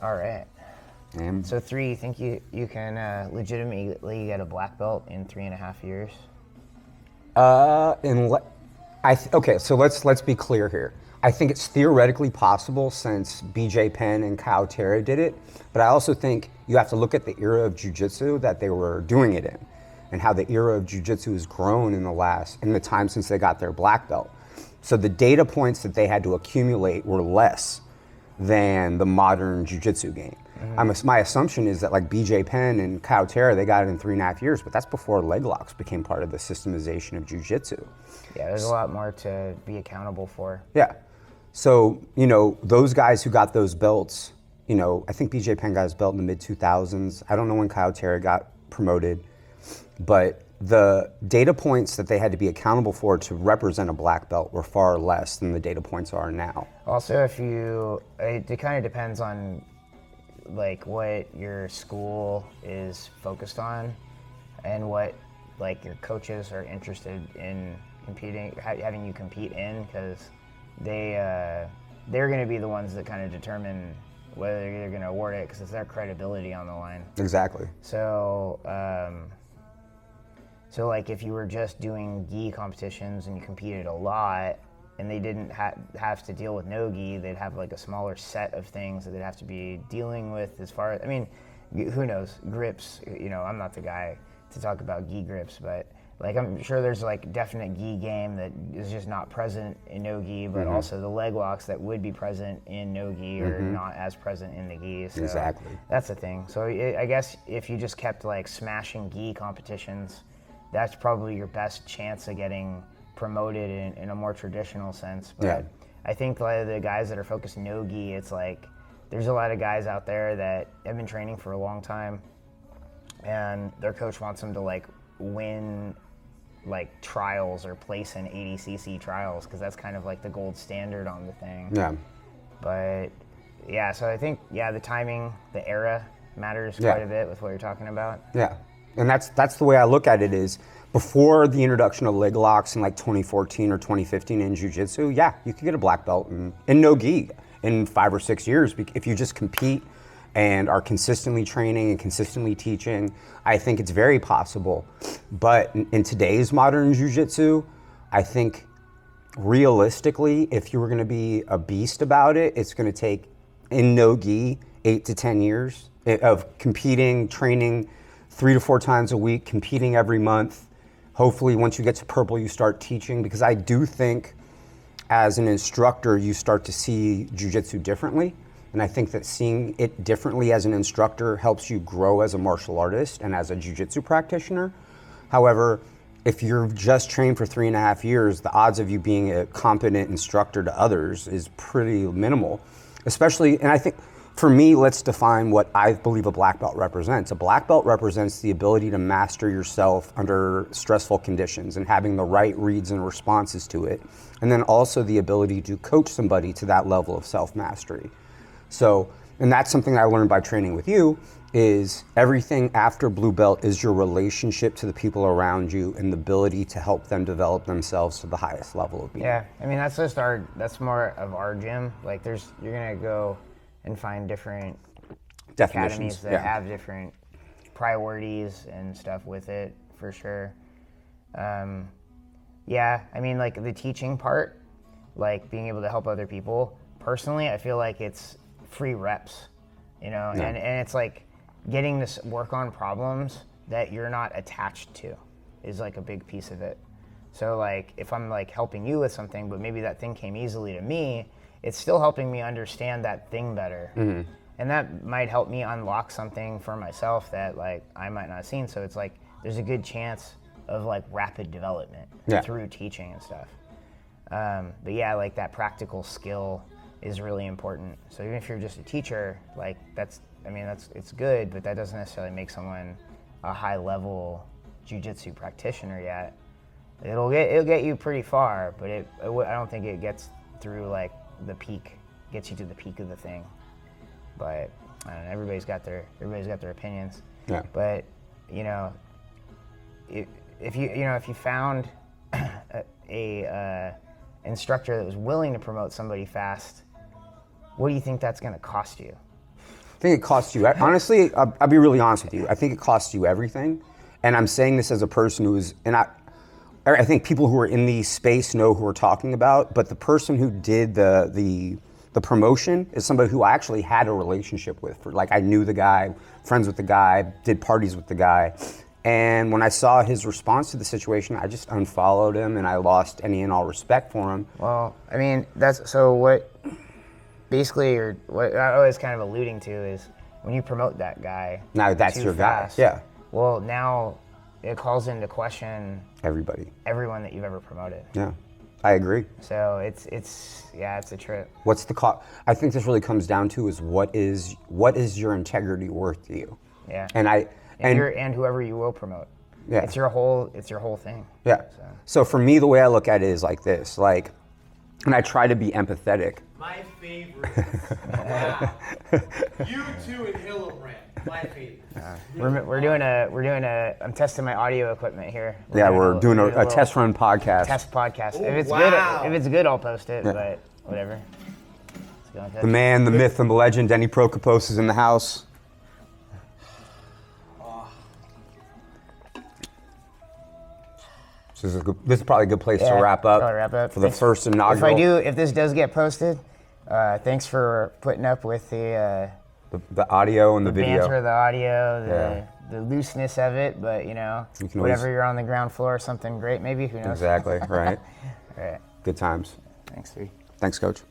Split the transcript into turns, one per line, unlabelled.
All right.
And
So 3, you think you can legitimately get a black belt in 3.5 years?
okay, so let's be clear here. I think it's theoretically possible since BJ Penn and Kyle Terra did it, but I also think you have to look at the era of jiu-jitsu that they were doing it in, and how the era of jiu-jitsu has grown in the time since they got their black belt. So the data points that they had to accumulate were less than the modern jiu-jitsu game. My assumption is that like BJ Penn and Kyle Terra, they got it in 3.5 years, but that's before leg locks became part of the systemization of jiu-jitsu.
Yeah, there's a lot more to be accountable for.
Yeah. So, those guys who got those belts, I think BJ Penn got his belt in the mid-2000s. I don't know when Kyle Terra got promoted, but the data points that they had to be accountable for to represent a black belt were far less than the data points are now.
Also, it kind of depends on like what your school is focused on and what like your coaches are interested in having you compete in, because they're going to be the ones that kind of determine whether they're going to award it, because it's their credibility on the line.
Exactly.
So like if you were just doing gi competitions and you competed a lot and they didn't have to deal with no gi, they'd have like a smaller set of things that they'd have to be dealing with as far as, I mean, who knows, grips, I'm not the guy to talk about gi grips, but like I'm sure there's like definite gi game that is just not present in no gi, but also the leg locks that would be present in no gi are not as present in the gi. So
Exactly.
that's the thing. So I guess if you just kept like smashing gi competitions, that's probably your best chance of getting promoted in a more traditional sense. But
Yeah.
I think like the guys that are focused no gi, it's like there's a lot of guys out there that have been training for a long time and their coach wants them to like win like trials or place in ADCC trials, because that's kind of like the gold standard on the thing.
Yeah.
But yeah, so I think the timing, the era matters quite a bit with what you're talking about.
Yeah, and that's the way I look at it is before the introduction of leg locks in like 2014 or 2015 in jiu-jitsu, you could get a black belt in no gi in 5 or 6 years if you just compete and are consistently training and consistently teaching. I think it's very possible. But in today's modern jiu-jitsu, I think realistically, if you were going to be a beast about it, it's going to take, in no gi, 8 to 10 years of competing, training 3 to 4 times a week, competing every month. Hopefully, once you get to purple, you start teaching, because I do think as an instructor, you start to see jiu-jitsu differently. And I think that seeing it differently as an instructor helps you grow as a martial artist and as a jiu-jitsu practitioner. However, if you're just trained for 3.5 years, the odds of you being a competent instructor to others is pretty minimal. Especially, and I think for me, let's define what I believe a black belt represents. A black belt represents the ability to master yourself under stressful conditions and having the right reads and responses to it. And then also the ability to coach somebody to that level of self-mastery. So, and that's something I learned by training with you, is everything after blue belt is your relationship to the people around you and the ability to help them develop themselves to the highest level of being.
Yeah, I mean, that's more of our gym. Like you're gonna go and find different academies that have different priorities and stuff with it, for sure. I mean, like the teaching part, like being able to help other people, personally, I feel like it's free reps, and it's like getting to work on problems that you're not attached to is like a big piece of it. So like if I'm like helping you with something, but maybe that thing came easily to me, it's still helping me understand that thing better. And that might help me unlock something for myself that like I might not have seen. So it's like there's a good chance of like rapid development through teaching and stuff. But yeah, like that practical skill is really important. So even if you're just a teacher, like it's good, but that doesn't necessarily make someone a high level jiu-jitsu practitioner yet. It'll get you pretty far, but I don't think it gets through like the peak, gets you to the peak of the thing. But I don't know, everybody's got their opinions.
Yeah.
But if you found a instructor that was willing to promote somebody fast, what do you think that's going to cost you?
I think it costs you, honestly, I'll be really honest with you. I think it costs you everything. And I'm saying this as a person who's, and I think people who are in the space know who we're talking about, but the person who did the promotion is somebody who I actually had a relationship with. Like, I knew the guy, friends with the guy, did parties with the guy. And when I saw his response to the situation, I just unfollowed him and I lost any and all respect for him.
Well, I mean, that's so what basically, or what I was kind of alluding to is when you promote that guy.
Now that's
too
your
fast,
guy. Yeah.
Well, now it calls into question everyone that you've ever promoted.
Yeah, I agree.
So it's a trip.
What's the cost? I think this really comes down to is what is your integrity worth to you?
Yeah.
And
whoever you will promote.
Yeah.
It's your whole thing.
Yeah. So for me, the way I look at it is like this, like, and I try to be empathetic.
My favorite. Wow. You two and Hillebrand. My favorite.
We're doing a. I'm testing my audio equipment here.
We're doing a test run podcast.
Test podcast.
Oh,
If it's good, I'll post it. But whatever.
The man, the myth, and the legend, Denny Prokopos is in the house. This is probably a good place to wrap up. For the first inaugural.
If this does get posted, thanks for putting up with the
audio and the video.
Banter, the audio, the looseness of it, but whatever you're on the ground floor, something great maybe, who knows?
Exactly, right.
All right.
Good times.
Thanks, Steve.
Thanks, Coach.